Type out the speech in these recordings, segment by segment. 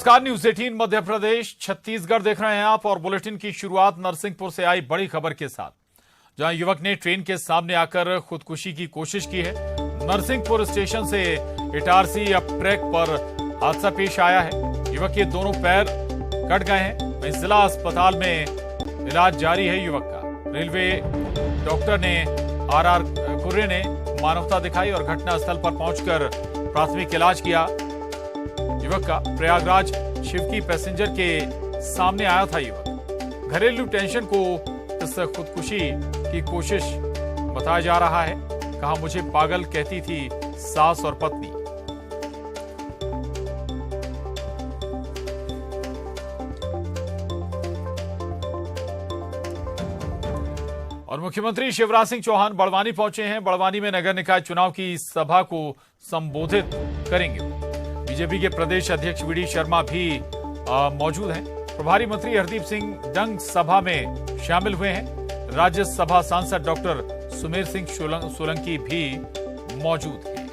नमस्कार, न्यूज 18 मध्य प्रदेश छत्तीसगढ़ देख रहे हैं आप और बुलेटिन की शुरुआत नरसिंहपुर से आई बड़ी खबर के साथ, जहां युवक ने ट्रेन के सामने आकर खुदकुशी की कोशिश की है। नरसिंहपुर स्टेशन से इटारसी अप ट्रैक पर हादसा पेश आया है। युवक के दोनों पैर कट गए हैं। वहीं जिला अस्पताल में इलाज जारी है युवक का। रेलवे डॉक्टर ने आर कुर्रे ने मानवता दिखाई और घटनास्थल पर पहुंचकर प्राथमिक इलाज किया। युवक का प्रयागराज शिवकी पैसेंजर के सामने आया था। युवक घरेलू टेंशन को इस खुदकुशी की कोशिश बताया जा रहा है। कहा, मुझे पागल कहती थी सास और पत्नी। और मुख्यमंत्री शिवराज सिंह चौहान बड़वानी पहुंचे हैं। बड़वानी में नगर निकाय चुनाव की सभा को संबोधित करेंगे। बीजेपी के प्रदेश अध्यक्ष वीडी शर्मा भी मौजूद हैं। प्रभारी मंत्री हरदीप सिंह डंग सभा में शामिल हुए हैं। राज्यसभा सांसद डॉक्टर सुमेर सिंह सोलंकी भी मौजूद हैं।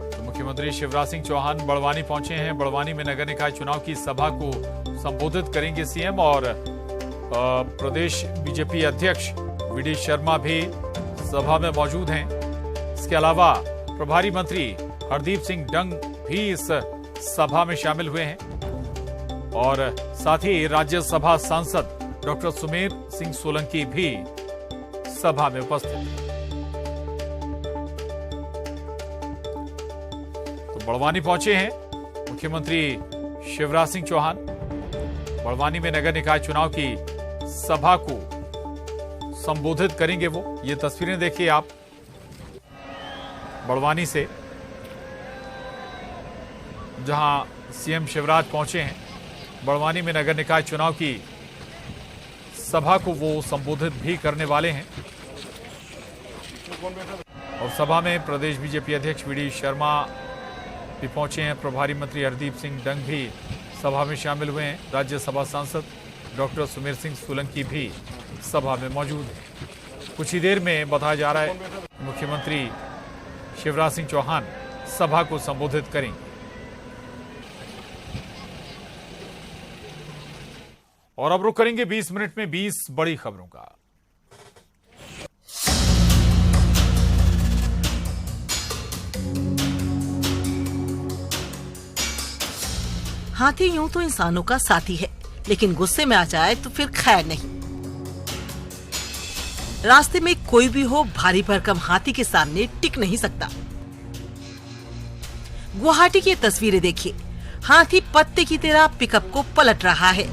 तो मुख्यमंत्री शिवराज सिंह चौहान बड़वानी पहुंचे हैं। बड़वानी में नगर निकाय चुनाव की सभा को संबोधित करेंगे सीएम और प्रदेश बीजेपी अध्यक्ष वीडी शर्मा भी सभा में मौजूद हैं। इसके अलावा प्रभारी मंत्री हरदीप सिंह डंग भी इस सभा में शामिल हुए हैं और साथ ही राज्यसभा सांसद डॉक्टर सुमेर सिंह सोलंकी भी सभा में उपस्थित हैं। तो बड़वानी पहुंचे हैं मुख्यमंत्री शिवराज सिंह चौहान। बड़वानी में नगर निकाय चुनाव की सभा को संबोधित करेंगे वो। ये तस्वीरें देखिए आप बड़वानी से, जहां सीएम शिवराज पहुंचे हैं। बड़वानी में नगर निकाय चुनाव की सभा को वो संबोधित भी करने वाले हैं और सभा में प्रदेश बीजेपी अध्यक्ष वीडी शर्मा भी पहुंचे हैं। प्रभारी मंत्री हरदीप सिंह डंग भी सभा में शामिल हुए हैं। राज्यसभा सांसद डॉक्टर सुमेर सिंह सोलंकी भी सभा में मौजूद हैं। कुछ ही देर में बताया जा रहा है मुख्यमंत्री शिवराज सिंह चौहान सभा को संबोधित करेंगे। और अब रुक करेंगे 20 मिनट में 20 बड़ी खबरों का। हाथी यूं तो इंसानों का साथी है, लेकिन गुस्से में आ जाए तो फिर खैर नहीं। रास्ते में कोई भी हो, भारी भरकम हाथी के सामने टिक नहीं सकता। गुवाहाटी की तस्वीरें देखिए। हाथी पत्ते की तरह पिकअप को पलट रहा है।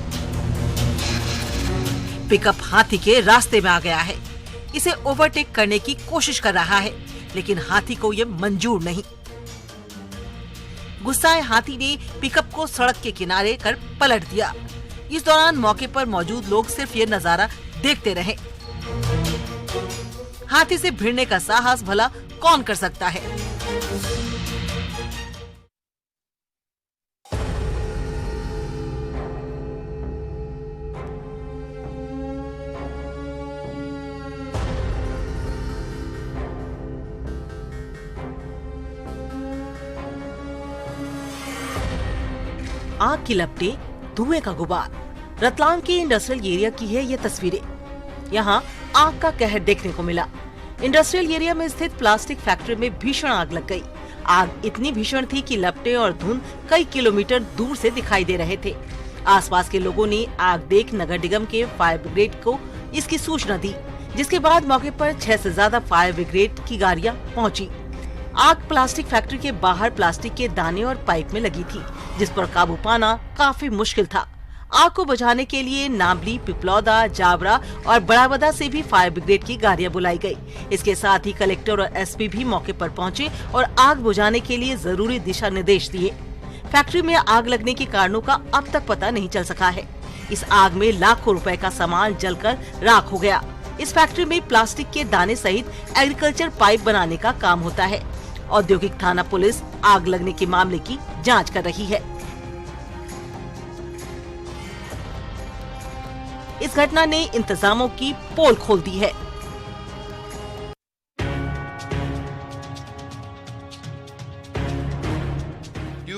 पिकअप हाथी के रास्ते में आ गया है। इसे ओवरटेक करने की कोशिश कर रहा है, लेकिन हाथी को ये मंजूर नहीं। गुस्साए हाथी ने पिकअप को सड़क के किनारे कर पलट दिया। इस दौरान मौके पर मौजूद लोग सिर्फ ये नजारा देखते रहे। हाथी से भिड़ने का साहस भला कौन कर सकता है। आग की लपटें, धुएं का गुबार। रतलाम के इंडस्ट्रियल एरिया की है ये तस्वीरें। यहाँ आग का कहर देखने को मिला। इंडस्ट्रियल एरिया में स्थित प्लास्टिक फैक्ट्री में भीषण आग लग गई। आग इतनी भीषण थी कि लपटें और धुंध कई किलोमीटर दूर से दिखाई दे रहे थे। आसपास के लोगों ने आग देख नगर निगम के फायर ब्रिगेड को इसकी सूचना दी, जिसके बाद मौके पर 6 से ज्यादा फायर ब्रिगेड की गाड़ियां पहुंची। आग प्लास्टिक फैक्ट्री के बाहर प्लास्टिक के दाने और पाइप में लगी थी, जिस पर काबू पाना काफी मुश्किल था। आग को बुझाने के लिए नामली, पिपलौदा, जावरा और बड़ावदा से भी फायर ब्रिगेड की गाड़ियां बुलाई गई। इसके साथ ही कलेक्टर और एसपी भी मौके पर पहुंचे और आग बुझाने के लिए जरूरी दिशा निर्देश दिए। फैक्ट्री में आग लगने के कारणों का अब तक पता नहीं चल सका है। इस आग में लाखों रुपए का सामान जलकर राख हो गया। इस फैक्ट्री में प्लास्टिक के दाने सहित एग्रीकल्चर पाइप बनाने का काम होता है। औद्योगिक थाना पुलिस आग लगने के मामले की जांच कर रही है। इस घटना ने इंतजामों की पोल खोल दी है।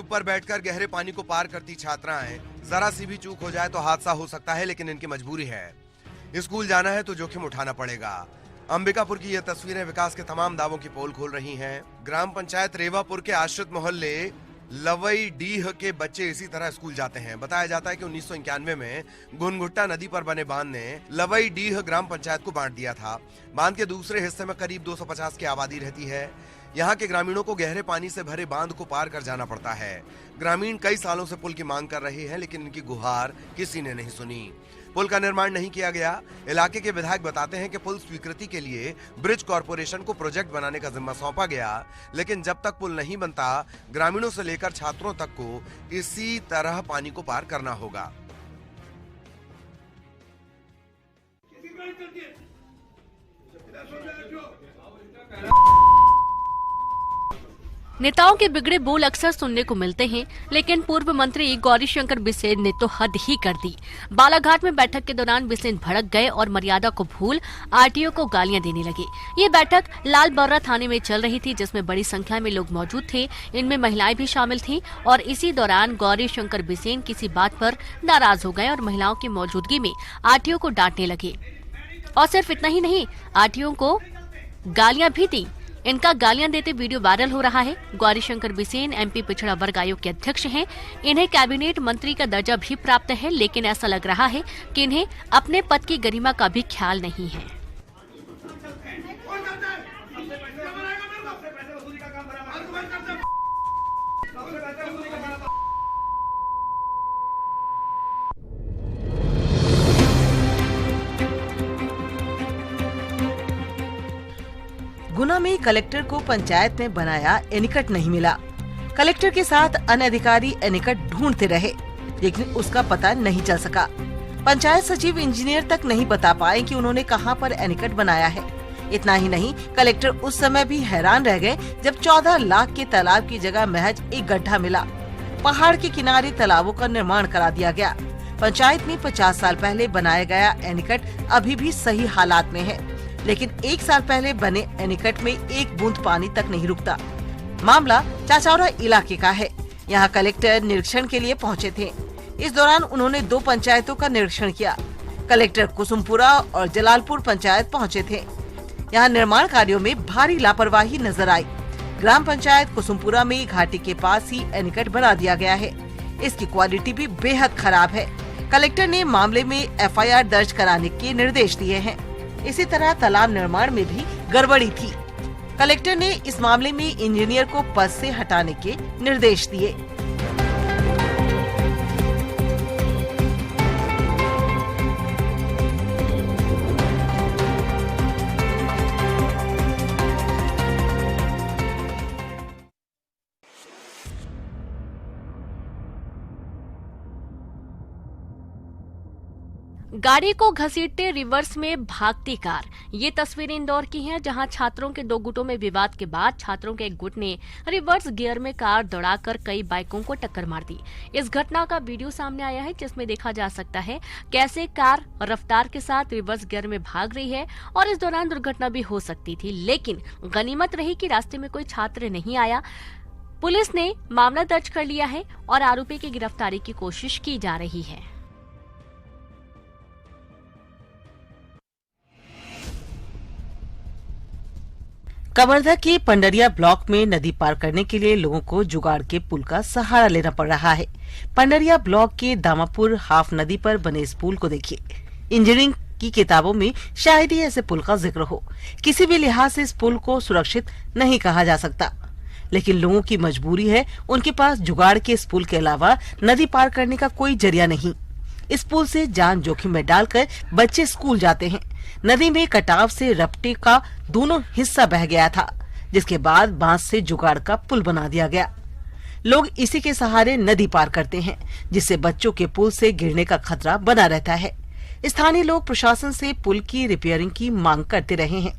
ऊपर बैठकर गहरे पानी को पार करती छात्राएं, जरा सी भी चूक हो जाए तो हादसा हो सकता है, लेकिन इनकी मजबूरी है। स्कूल जाना है तो जोखिम उठाना पड़ेगा। अंबिकापुर की ये तस्वीरें विकास के तमाम दावों की पोल खोल रही हैं। ग्राम पंचायत रेवापुर के आश्रित मोहल्ले लवई डीह के बच्चे इसी तरह स्कूल जाते हैं। बताया जाता है कि 1991 में घुनघुट्टा नदी पर बने बांध ने लवई डीह ग्राम पंचायत को बांट दिया था। बांध के दूसरे हिस्से में करीब 250 की आबादी रहती है। यहाँ के ग्रामीणों को गहरे पानी से भरे बांध को पार कर जाना पड़ता है। ग्रामीण कई सालों से पुल की मांग कर रहे हैं, लेकिन इनकी गुहार किसी ने नहीं सुनी। पुल का निर्माण नहीं किया गया। इलाके के विधायक बताते हैं कि पुल स्वीकृति के लिए ब्रिज कॉर्पोरेशन को प्रोजेक्ट बनाने का जिम्मा सौंपा गया, लेकिन जब तक पुल नहीं बनता, ग्रामीणों से लेकर छात्रों तक को इसी तरह पानी को पार करना होगा। नेताओं के बिगड़े बोल अक्सर सुनने को मिलते हैं, लेकिन पूर्व मंत्री गौरीशंकर बिसेन ने तो हद ही कर दी। बालाघाट में बैठक के दौरान बिसेन भड़क गए और मर्यादा को भूल आरटीओ को गालियां देने लगे। ये बैठक लाल बर्रा थाने में चल रही थी, जिसमें बड़ी संख्या में लोग मौजूद थे। इनमें महिलाएं भी शामिल थीं और इसी दौरान गौरीशंकर बिसेन किसी बात पर नाराज हो गए और महिलाओं की मौजूदगी में आरटीओ को डांटने लगे। और सिर्फ इतना ही नहीं, आरटीओ को गालियां भी दी। इनका गालियां देते वीडियो वायरल हो रहा है। गौरीशंकर बिसेन एमपी पिछड़ा वर्ग आयोग के अध्यक्ष हैं। इन्हें कैबिनेट मंत्री का दर्जा भी प्राप्त है, लेकिन ऐसा लग रहा है कि इन्हें अपने पद की गरिमा का भी ख्याल नहीं है। गुना में कलेक्टर को पंचायत में बनाया एनीकट नहीं मिला। कलेक्टर के साथ अन्य अधिकारी एनीकट ढूंढते रहे, लेकिन उसका पता नहीं चल सका। पंचायत सचिव इंजीनियर तक नहीं बता पाए कि उन्होंने कहां पर एनीकट बनाया है। इतना ही नहीं, कलेक्टर उस समय भी हैरान रह गए जब 14 लाख के तालाब की जगह महज एक गड्ढा मिला। पहाड़ के किनारे तालाबों का निर्माण करा दिया गया। पंचायत में 50 साल पहले बनाया गया एनीकट अभी भी सही हालात में है, लेकिन 1 साल पहले बने एनीकट में एक बूंद पानी तक नहीं रुकता। मामला चाचौरा इलाके का है। यहाँ कलेक्टर निरीक्षण के लिए पहुँचे थे। इस दौरान उन्होंने 2 पंचायतों का निरीक्षण किया। कलेक्टर कुसुमपुरा और जलालपुर पंचायत पहुँचे थे। यहाँ निर्माण कार्यों में भारी लापरवाही नजर आई। ग्राम पंचायत कुसुमपुरा में घाटी के पास ही एनीकट बना दिया गया है। इसकी क्वालिटी भी बेहद खराब है। कलेक्टर ने मामले में FIR दर्ज कराने के निर्देश दिए हैं। इसी तरह तालाब निर्माण में भी गड़बड़ी थी। कलेक्टर ने इस मामले में इंजीनियर को पद से हटाने के निर्देश दिए। गाड़ी को घसीटते रिवर्स में भागती कार। ये तस्वीरें इंदौर की हैं, जहां छात्रों के 2 गुटों में विवाद के बाद छात्रों के एक गुट ने रिवर्स गियर में कार दौड़ाकर कई बाइकों को टक्कर मार दी। इस घटना का वीडियो सामने आया है, जिसमें देखा जा सकता है कैसे कार रफ्तार के साथ रिवर्स गियर में भाग रही है और इस दौरान दुर्घटना भी हो सकती थी, लेकिन गनीमत रही कि रास्ते में कोई छात्र नहीं आया। पुलिस ने मामला दर्ज कर लिया है और आरोपी की गिरफ्तारी की कोशिश की जा रही है। कवर्धा के पंडरिया ब्लॉक में नदी पार करने के लिए लोगों को जुगाड़ के पुल का सहारा लेना पड़ रहा है। पंडरिया ब्लॉक के दामापुर हाफ नदी पर बने इस पुल को देखिए। इंजीनियरिंग की किताबों में शायद ही ऐसे पुल का जिक्र हो। किसी भी लिहाज से इस पुल को सुरक्षित नहीं कहा जा सकता, लेकिन लोगों की मजबूरी है। उनके पास जुगाड़ के इस पुल के अलावा नदी पार करने का कोई जरिया नहीं। इस पुल से जान जोखिम में डालकर बच्चे स्कूल जाते हैं। नदी में कटाव से रपटे का दोनों हिस्सा बह गया था, जिसके बाद बांस से जुगाड़ का पुल बना दिया गया। लोग इसी के सहारे नदी पार करते हैं, जिससे बच्चों के पुल से गिरने का खतरा बना रहता है। स्थानीय लोग प्रशासन से पुल की रिपेयरिंग की मांग करते रहे हैं,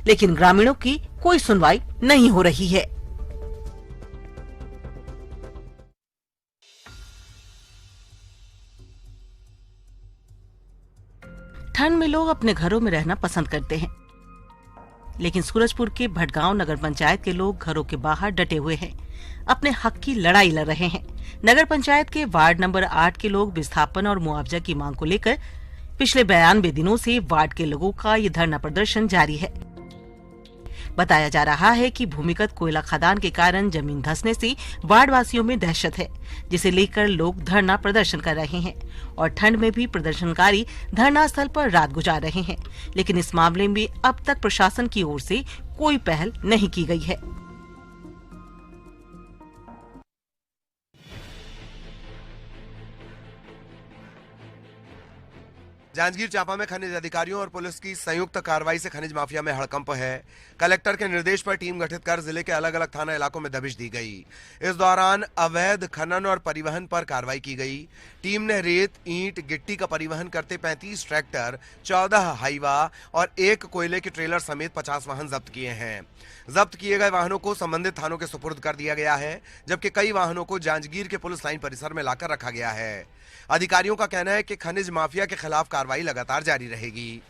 लेकिन ग्रामीणों की कोई सुनवाई नहीं हो रही है। ठंड में लोग अपने घरों में रहना पसंद करते हैं, लेकिन सूरजपुर के भटगांव नगर पंचायत के लोग घरों के बाहर डटे हुए हैं। अपने हक की लड़ाई लड़ रहे हैं। नगर पंचायत के वार्ड नंबर 8 के लोग विस्थापन और मुआवजा की मांग को लेकर पिछले 92 दिनों से वार्ड के लोगों का ये धरना प्रदर्शन जारी है। बताया जा रहा है कि भूमिगत कोयला खदान के कारण जमीन धंसने से वार्ड वासियों में दहशत है, जिसे लेकर लोग धरना प्रदर्शन कर रहे हैं और ठंड में भी प्रदर्शनकारी धरना स्थल पर रात गुजार रहे हैं। लेकिन इस मामले में अब तक प्रशासन की ओर से कोई पहल नहीं की गई है। जांजगीर चांपा में खनिज अधिकारियों और पुलिस की संयुक्त कार्रवाई से खनिज माफिया में हड़कंप है। कलेक्टर के निर्देश पर टीम गठित कर जिले के अलग अलग थाना इलाकों में दबिश दी गई। इस दौरान अवैध खनन और परिवहन पर कार्रवाई की गई। टीम ने रेत, ईंट, गिट्टी का परिवहन करते 35 ट्रैक्टर, 14 हाईवा और 1 कोयले के ट्रेलर समेत 50 वाहन जब्त किए हैं। जब्त किए गए वाहनों को संबंधित थानों के सुपुर्द कर दिया गया है, जबकि कई वाहनों को जांजगीर के पुलिस लाइन परिसर में लाकर रखा गया है। अधिकारियों का कहना है कि खनिज माफिया के खिलाफ कार्रवाई लगातार जारी रहेगी।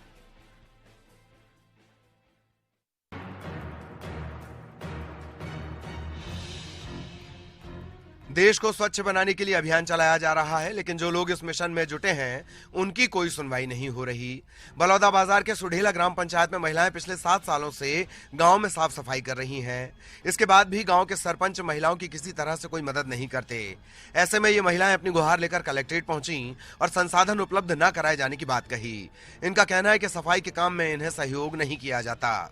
देश को स्वच्छ बनाने के लिए अभियान चलाया जा रहा है, लेकिन जो लोग इस मिशन में जुटे हैं उनकी कोई सुनवाई नहीं हो रही। बलौदा बाजार के सुढेला ग्राम पंचायत में महिलाएं पिछले 7 सालों से गांव में साफ सफाई कर रही हैं। इसके बाद भी गांव के सरपंच महिलाओं की किसी तरह से कोई मदद नहीं करते। ऐसे में ये महिलाएं अपनी गुहार लेकर कलेक्ट्रेट पहुंची और संसाधन उपलब्ध न कराए जाने की बात कही। इनका कहना है कि सफाई के काम में इन्हें सहयोग नहीं किया जाता।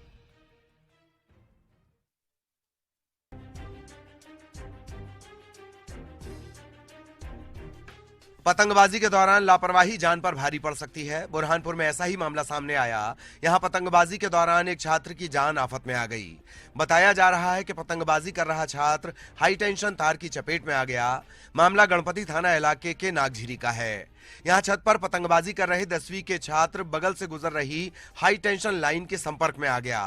पतंगबाजी के दौरान लापरवाही जान पर भारी पड़ सकती है। बुरहानपुर में ऐसा ही मामला सामने आया। यहां पतंगबाजी के दौरान एक छात्र की जान आफत में आ गई। बताया जा रहा है कि पतंगबाजी कर रहा छात्र हाई टेंशन तार की चपेट में आ गया। मामला गणपति थाना इलाके के नागझीरी का है। यहां छत पर पतंगबाजी कर रहे 10वीं के छात्र बगल से गुजर रही हाई टेंशन लाइन के संपर्क में आ गया।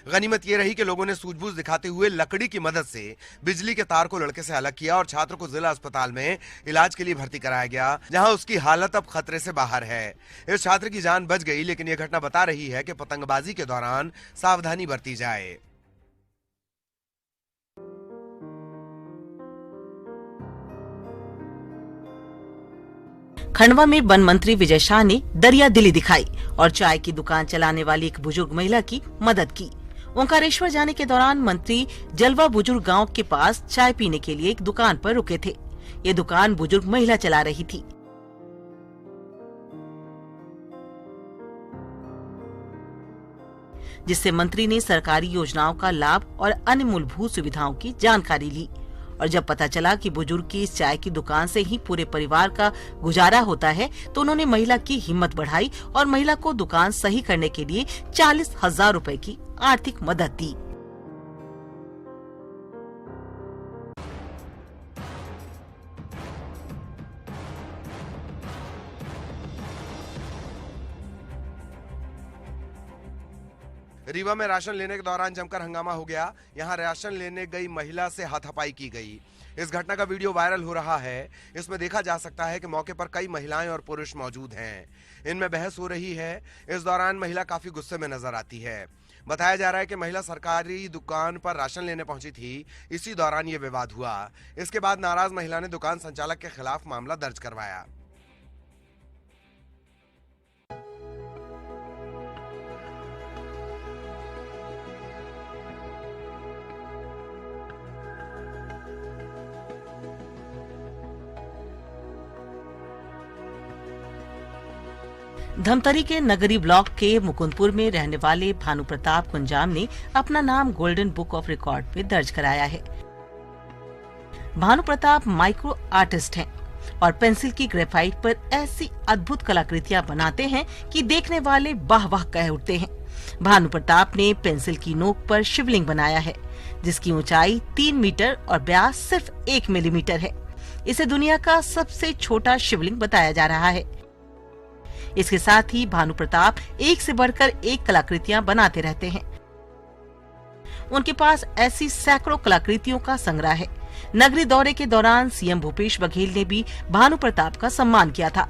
गनीमत ये रही कि लोगों ने सूझबूझ दिखाते हुए लकड़ी की मदद से बिजली के तार को लड़के से अलग किया और छात्र को जिला अस्पताल में इलाज के लिए भर्ती कराया गया, जहां उसकी हालत अब खतरे से बाहर है। इस छात्र की जान बच गई, लेकिन यह घटना बता रही है कि पतंगबाजी के दौरान सावधानी बरती जाए। खंडवा में वन मंत्री विजय शाह ने दरिया दिली दिखाई और चाय की दुकान चलाने वाली एक बुजुर्ग महिला की मदद की। ओंकारेश्वर जाने के दौरान मंत्री जलवा बुजुर्ग गांव के पास चाय पीने के लिए एक दुकान पर रुके थे। ये दुकान बुजुर्ग महिला चला रही थी। जिससे मंत्री ने सरकारी योजनाओं का लाभ और अन्य मूलभूत सुविधाओं की जानकारी ली। और जब पता चला कि बुजुर्ग की इस चाय की दुकान से ही पूरे परिवार का गुजारा होता है, तो उन्होंने महिला की हिम्मत बढ़ाई और महिला को दुकान सही करने के लिए 40,000 रुपए की आर्थिक मदद दी। रीवा में राशन लेने के दौरान जमकर हंगामा हो गया। यहां राशन लेने गई महिला से हाथापाई की गई। इस घटना का वीडियो वायरल हो रहा है। इसमें देखा जा सकता है कि मौके पर कई महिलाएं और पुरुष मौजूद हैं। इनमें बहस हो रही है। इस दौरान महिला काफी गुस्से में नजर आती है। बताया जा रहा है कि महिला सरकारी दुकान पर राशन लेने पहुंची थी। इसी दौरान ये विवाद हुआ। इसके बाद नाराज महिला ने दुकान संचालक के खिलाफ मामला दर्ज करवाया। धमतरी के नगरी ब्लॉक के मुकुंदपुर में रहने वाले भानु प्रताप कुंजाम ने अपना नाम गोल्डन बुक ऑफ रिकॉर्ड में दर्ज कराया है। भानु प्रताप माइक्रो आर्टिस्ट हैं और पेंसिल की ग्रेफाइट पर ऐसी अद्भुत कलाकृतियां बनाते हैं कि देखने वाले वाह वाह कह उठते हैं। भानु प्रताप ने पेंसिल की नोक पर शिवलिंग बनाया है, जिसकी ऊंचाई 3 मीटर और व्यास सिर्फ 1 मिलीमीटर है। इसे दुनिया का सबसे छोटा शिवलिंग बताया जा रहा है। इसके साथ ही भानु प्रताप एक से बढ़कर एक कलाकृतियां बनाते रहते हैं। उनके पास ऐसी सैकड़ों कलाकृतियों का संग्रह है। नगरी दौरे के दौरान सीएम भूपेश बघेल ने भी भानु प्रताप का सम्मान किया था।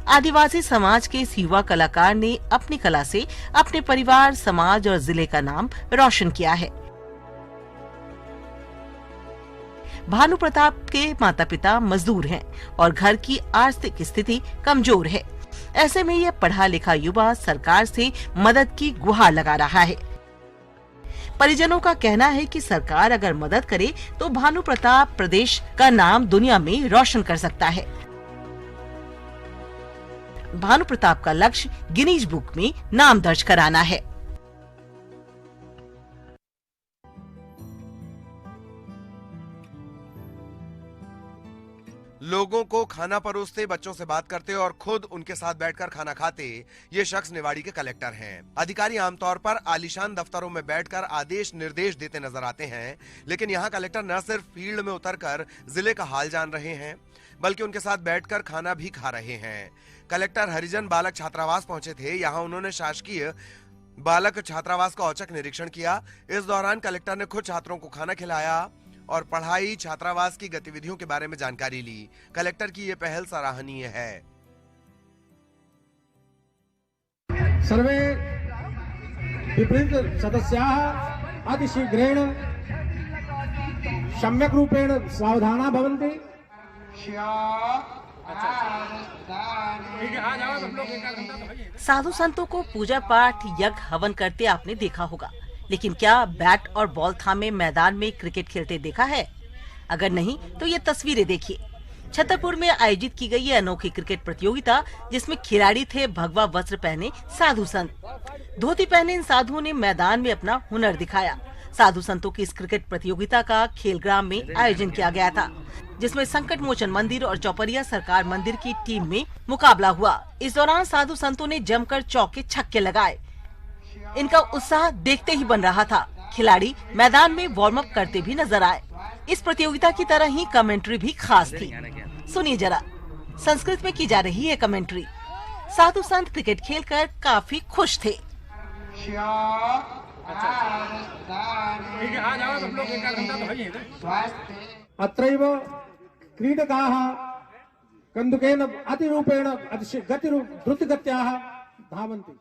आदिवासी समाज के इस युवा कलाकार ने अपनी कला से अपने परिवार, समाज और जिले का नाम रोशन किया है। भानु प्रताप के माता पिता मजदूर हैं और घर की आर्थिक स्थिति कमजोर है। ऐसे में यह पढ़ा लिखा युवा सरकार से मदद की गुहार लगा रहा है। परिजनों का कहना है कि सरकार अगर मदद करे तो भानु प्रताप प्रदेश का नाम दुनिया में रोशन कर सकता है। भानु प्रताप का लक्ष्य गिनीज बुक में नाम दर्ज कराना है। लोगों को खाना परोसते, बच्चों से बात करते और खुद उनके साथ बैठकर खाना खाते ये शख्स निवाड़ी के कलेक्टर हैं। अधिकारी आमतौर पर आलीशान दफ्तरों में बैठकर आदेश निर्देश देते नजर आते हैं, लेकिन यहाँ कलेक्टर न सिर्फ फील्ड में उतरकर जिले का हाल जान रहे हैं, बल्कि उनके साथ बैठकर खाना भी खा रहे हैं। कलेक्टर हरिजन बालक छात्रावास पहुंचे थे। यहाँ उन्होंने शासकीय बालक छात्रावास का औचक निरीक्षण किया। इस दौरान कलेक्टर ने खुद छात्रों को खाना खिलाया और पढ़ाई, छात्रावास की गतिविधियों के बारे में जानकारी ली। कलेक्टर की ये पहल सराहनीय है। सर्वे विपरीत सदस्याः अतिशीघ्रेण सम्यक् रूपेण सावधाना भवन्ति। साधु संतों को पूजा पाठ, यज्ञ, हवन करते आपने देखा होगा, लेकिन क्या बैट और बॉल थामे मैदान में क्रिकेट खेलते देखा है? अगर नहीं तो ये तस्वीरें देखिए। छतरपुर में आयोजित की गई ये अनोखी क्रिकेट प्रतियोगिता, जिसमें खिलाड़ी थे भगवा वस्त्र पहने साधु संत। धोती पहने इन साधुओं ने मैदान में अपना हुनर दिखाया। साधु संतों की इस क्रिकेट प्रतियोगिता का खेलग्राम में आयोजन किया गया था, जिसमें संकट मोचन मंदिर और चौपरिया सरकार मंदिर की टीम में मुकाबला हुआ। इस दौरान साधु संतों ने जमकर चौके छक्के लगाए। इनका उत्साह देखते ही बन रहा था। खिलाड़ी मैदान में वार्म अप करते भी नजर आए। इस प्रतियोगिता की तरह ही कमेंट्री भी खास थी। सुनिए जरा, संस्कृत में की जा रही है कमेंट्री। साधु संत क्रिकेट खेलकर काफी खुश थे। अत्रैव क्रीडकाः कन्दुकेन अतिरूपेण द्रुतगत्याः धावन्ति।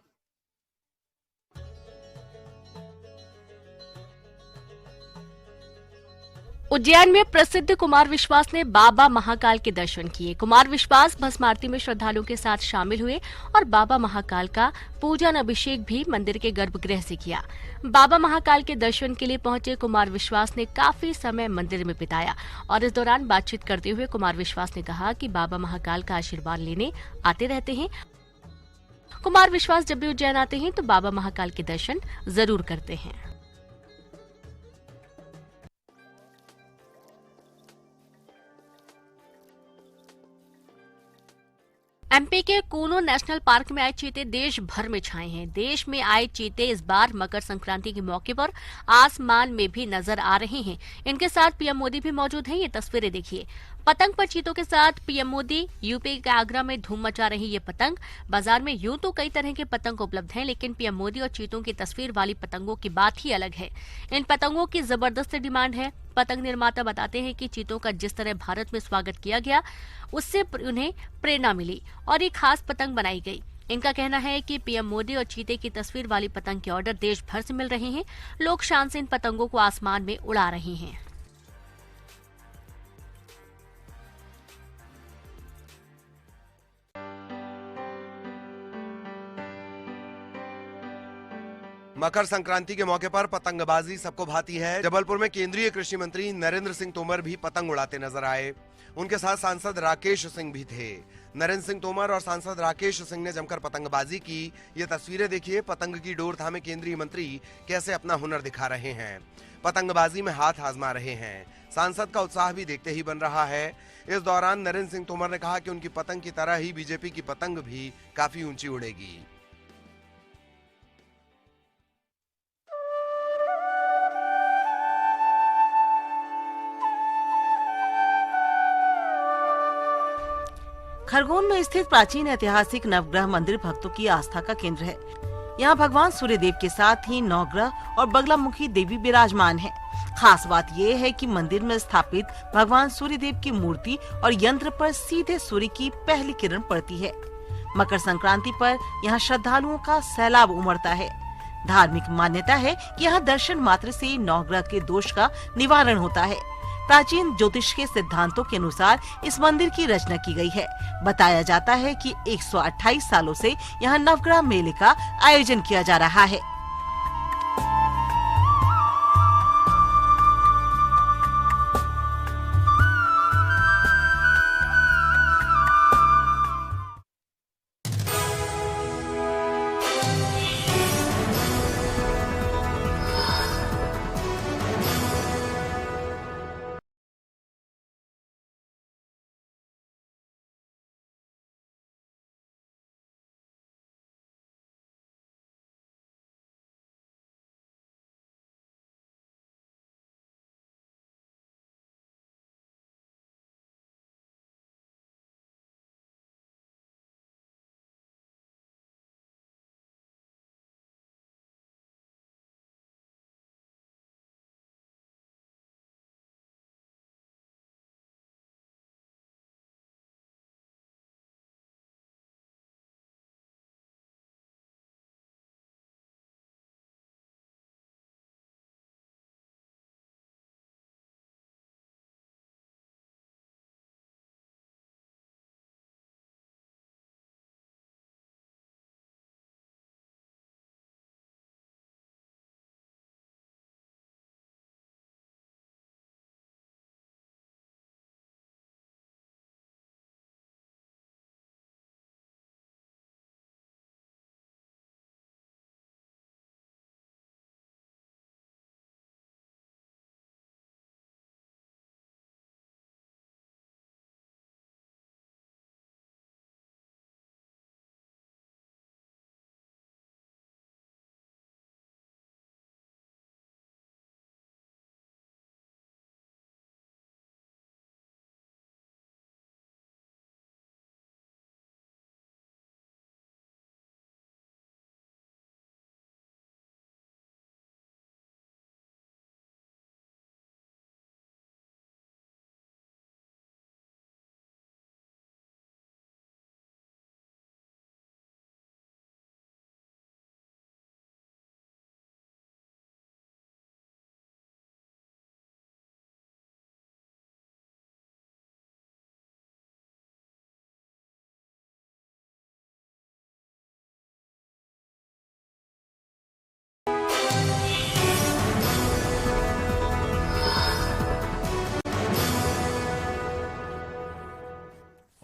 उज्जैन में प्रसिद्ध कुमार विश्वास ने बाबा महाकाल के दर्शन किए। कुमार विश्वास भस्म आरती में श्रद्धालुओं के साथ शामिल हुए और बाबा महाकाल का पूजन अभिषेक भी मंदिर के गर्भगृह से किया। बाबा महाकाल के दर्शन के लिए पहुंचे कुमार विश्वास ने काफी समय मंदिर में बिताया और इस दौरान बातचीत करते हुए कुमार विश्वास ने कहा कि बाबा महाकाल का आशीर्वाद लेने आते रहते हैं। कुमार विश्वास जब भी उज्जैन आते हैं तो बाबा महाकाल के दर्शन जरूर करते हैं। एमपी के कूनो नेशनल पार्क में आए चीते देश भर में छाए हैं। देश में आए चीते इस बार मकर संक्रांति के मौके पर आसमान में भी नजर आ रहे हैं। इनके साथ पीएम मोदी भी मौजूद हैं। ये तस्वीरें देखिए। पतंग पर चीतों के साथ पीएम मोदी। यूपी के आगरा में धूम मचा रही ये पतंग। बाजार में यूं तो कई तरह के पतंग उपलब्ध हैं, लेकिन पीएम मोदी और चीतों की तस्वीर वाली पतंगों की बात ही अलग है। इन पतंगों की जबरदस्त डिमांड है। पतंग निर्माता बताते हैं कि चीतों का जिस तरह भारत में स्वागत किया गया, उससे उन्हें प्रेरणा मिली और एक खास पतंग बनाई गई। इनका कहना है कि पीएम मोदी और चीते की तस्वीर वाली पतंग के ऑर्डर देश भर से मिल रहे हैं। लोग शान से इन पतंगों को आसमान में उड़ा रहे हैं। मकर संक्रांति के मौके पर पतंगबाजी सबको भाती है। जबलपुर में केंद्रीय कृषि मंत्री नरेंद्र सिंह तोमर भी पतंग उड़ाते नजर आए। उनके साथ सांसद राकेश सिंह भी थे। नरेंद्र सिंह तोमर और सांसद राकेश सिंह ने जमकर पतंगबाजी की। ये तस्वीरें देखिए। पतंग की डोर थामे केंद्रीय मंत्री कैसे अपना हुनर दिखा रहे हैं, पतंगबाजी में हाथ आजमा रहे हैं। सांसद का उत्साह भी देखते ही बन रहा है। इस दौरान नरेंद्र सिंह तोमर ने कहा कि उनकी पतंग की तरह ही बीजेपी की पतंग भी काफी ऊंची उड़ेगी। खरगोन में स्थित प्राचीन ऐतिहासिक नवग्रह मंदिर भक्तों की आस्था का केंद्र है। यहाँ भगवान सूर्यदेव के साथ ही नवग्रह और बगलामुखी देवी विराजमान है। खास बात यह है कि मंदिर में स्थापित भगवान सूर्यदेव की मूर्ति और यंत्र पर सीधे सूर्य की पहली किरण पड़ती है। मकर संक्रांति पर यहाँ श्रद्धालुओं का सैलाब उमड़ता है। धार्मिक मान्यता है कि यहाँ दर्शन मात्र से नवग्रह के दोष का निवारण होता है। प्राचीन ज्योतिष के सिद्धांतों के अनुसार इस मंदिर की रचना की गई है। बताया जाता है कि 128 सालों से यहाँ नवग्रह मेले का आयोजन किया जा रहा है।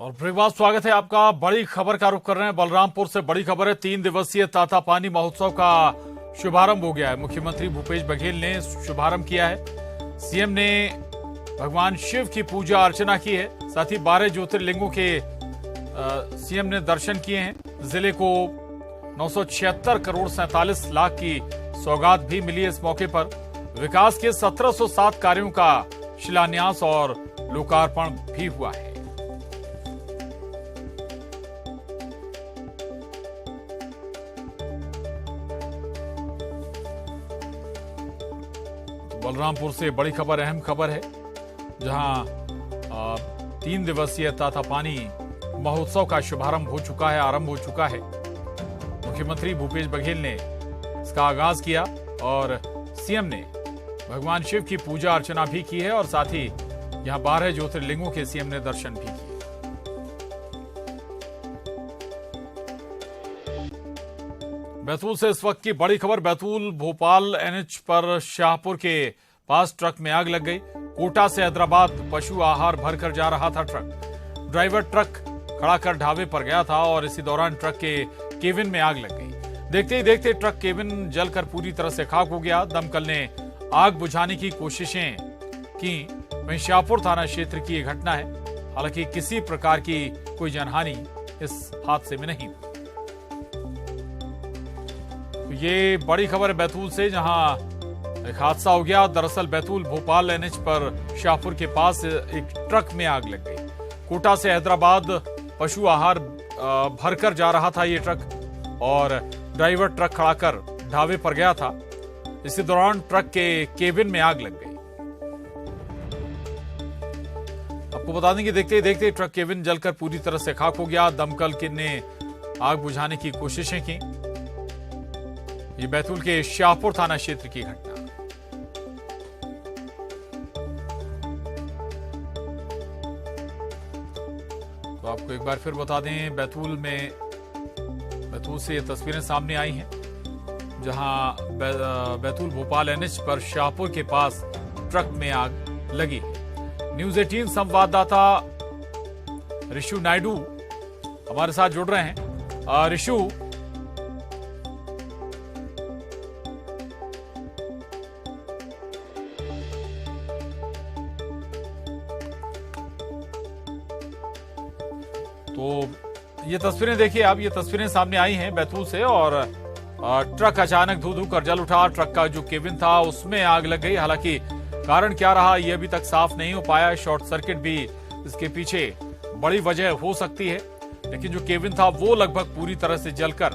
और ब्रेक बाद स्वागत है आपका। बड़ी खबर का रुख कर रहे हैं बलरामपुर से। बड़ी खबर है, 3 दिवसीय तातापानी महोत्सव का शुभारंभ हो गया है। मुख्यमंत्री भूपेश बघेल ने शुभारंभ किया है। सीएम ने भगवान शिव की पूजा अर्चना की है। साथ ही 12 ज्योतिर्लिंगों के सीएम ने दर्शन किए हैं। जिले को 976 करोड़ 47 लाख की सौगात भी मिली है। इस मौके पर विकास के 1707 कार्यों का शिलान्यास और लोकार्पण भी हुआ है। बलरामपुर से बड़ी खबर, अहम खबर है, जहां 3 दिवसीय तातापानी महोत्सव का शुभारंभ हो चुका है, आरंभ हो चुका है। मुख्यमंत्री भूपेश बघेल ने इसका आगाज किया और सीएम ने भगवान शिव की पूजा अर्चना भी की है और साथ ही यहां 12 ज्योतिर्लिंगों के सीएम ने दर्शन भी किए। बैतूल से इस वक्त की बड़ी खबर। बैतूल भोपाल एनएच पर शाहपुर के पास ट्रक में आग लग गई। कोटा से हैदराबाद पशु आहार भरकर जा रहा था ट्रक। ड्राइवर ट्रक खड़ा कर ढाबे पर गया था और इसी दौरान ट्रक के केबिन में आग लग गई। देखते ही देखते ट्रक केबिन जलकर पूरी तरह से खाक हो गया। दमकल ने आग बुझाने की कोशिशें की। वहीं शाहपुर थाना क्षेत्र की यह घटना है। हालांकि किसी प्रकार की कोई जनहानि इस हादसे में नहीं। ये बड़ी खबर है बैतूल से, जहां एक हादसा हो गया। दरअसल बैतूल भोपाल एनएच पर शाहपुर के पास एक ट्रक में आग लग गई। कोटा से हैदराबाद पशु आहार भरकर जा रहा था ये ट्रक और ड्राइवर ट्रक खड़ा कर ढाबे पर गया था। इसी दौरान ट्रक के केबिन में आग लग गई। आपको बता दें कि देखते ही देखते ट्रक केबिन जलकर पूरी तरह से खाक हो गया। दमकल ने आग बुझाने की कोशिशें की। ये बैतूल के शाहपुर थाना क्षेत्र की घटना। आपको एक बार फिर बता दें, बैतूल से ये तस्वीरें सामने आई हैं, जहां बैतूल भोपाल एनएच पर शाहपुर के पास ट्रक में आग लगी है। न्यूज 18 संवाददाता ऋषु नायडू हमारे साथ जुड़ रहे हैं। ऋषु, तो ये तस्वीरें देखिए आप, ये तस्वीरें सामने आई हैं बैतूल से, और ट्रक अचानक धू धू कर जल उठा। ट्रक का जो केबिन था उसमें आग लग गई। हालांकि कारण क्या रहा ये अभी तक साफ नहीं हो पाया। शॉर्ट सर्किट भी इसके पीछे बड़ी वजह हो सकती है, लेकिन जो केबिन था वो लगभग पूरी तरह से जलकर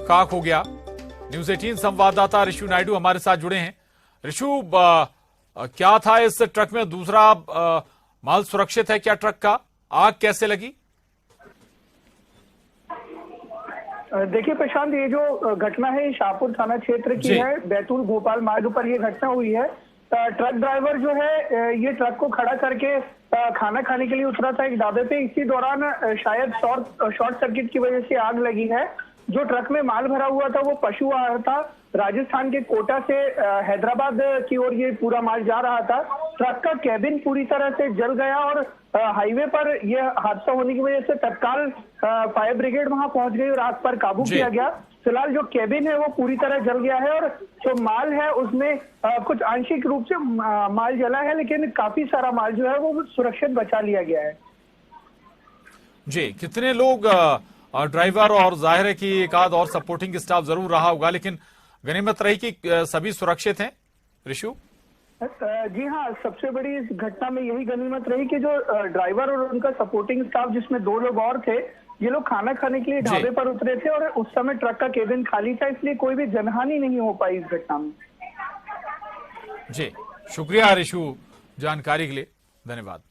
खाक हो गया। न्यूज 18 संवाददाता ऋषु नायडू हमारे साथ जुड़े हैं। ऋषु, क्या था इस ट्रक में? दूसरा माल सुरक्षित है क्या ट्रक का? आग कैसे लगी? देखिए प्रशांत, ये जो घटना है शाहपुर थाना क्षेत्र की है। बैतूल भोपाल मार्ग पर ये घटना हुई है। ट्रक ड्राइवर जो है ये ट्रक को खड़ा करके खाना खाने के लिए उतरा था एक ढाबे पे। इसी दौरान शायद शॉर्ट सर्किट की वजह से आग लगी है। जो ट्रक में माल भरा हुआ था वो पशु आहार था। राजस्थान के कोटा से हैदराबाद की ओर ये पूरा माल जा रहा था। ट्रक का केबिन पूरी तरह से जल गया और हाईवे पर यह हादसा होने की वजह से तत्काल फायर ब्रिगेड वहां पहुंच गई और आग पर काबू किया गया। फिलहाल जो केबिन है वो पूरी तरह जल गया है और जो माल है उसमें कुछ आंशिक रूप से माल जला है, लेकिन काफी सारा माल जो है वो सुरक्षित बचा लिया गया है। जी, कितने लोग ड्राइवर और जाहिर है कि एक आध और सपोर्टिंग स्टाफ जरूर रहा होगा, लेकिन गनीमत रही कि सभी सुरक्षित हैं? ऋषु जी हाँ, सबसे बड़ी इस घटना में यही गनीमत रही कि जो ड्राइवर और उनका सपोर्टिंग स्टाफ, जिसमें 2 लोग और थे, ये लोग खाना खाने के लिए ढाबे पर उतरे थे और उस समय ट्रक का केबिन खाली था, इसलिए कोई भी जनहानि नहीं हो पाई इस घटना में। जी, शुक्रिया ऋषु जानकारी के लिए, धन्यवाद।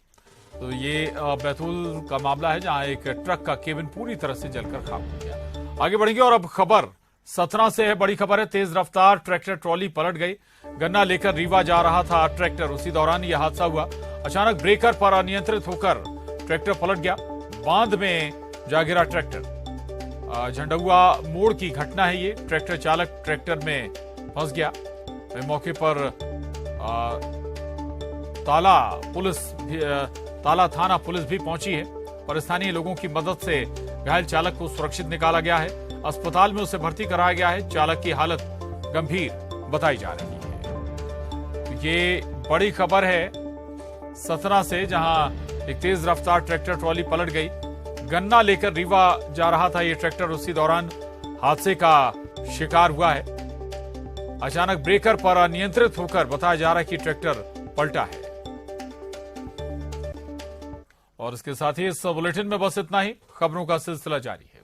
तो ये बैतूल का मामला है जहां एक ट्रक का केबिन पूरी तरह से जलकर खाक हो गया। आगे बढ़ेंगे और अब खबर सतना से है। बड़ी खबर है, तेज रफ्तार ट्रैक्टर ट्रॉली पलट गई। गन्ना लेकर रीवा जा रहा था ट्रैक्टर, उसी दौरान यह हादसा हुआ। अचानक ब्रेकर पर अनियंत्रित होकर ट्रैक्टर पलट गया, बांध में जा गिरा ट्रैक्टर। झंडुआ मोड़ की घटना है ये। ट्रैक्टर चालक ट्रैक्टर में फंस गया। मौके पर ताला थाना पुलिस भी पहुंची है और स्थानीय लोगों की मदद से घायल चालक को सुरक्षित निकाला गया है। अस्पताल में उसे भर्ती कराया गया है। चालक की हालत गंभीर बताई जा रही है। ये बड़ी खबर है सतना से, जहां एक तेज रफ्तार ट्रैक्टर ट्रॉली पलट गई। गन्ना लेकर रीवा जा रहा था ये ट्रैक्टर, उसी दौरान हादसे का शिकार हुआ है। अचानक ब्रेकर पर अनियंत्रित होकर बताया जा रहा है कि ट्रैक्टर पलटा है। और इसके साथ ही इस बुलेटिन में बस इतना ही। खबरों का सिलसिला जारी है।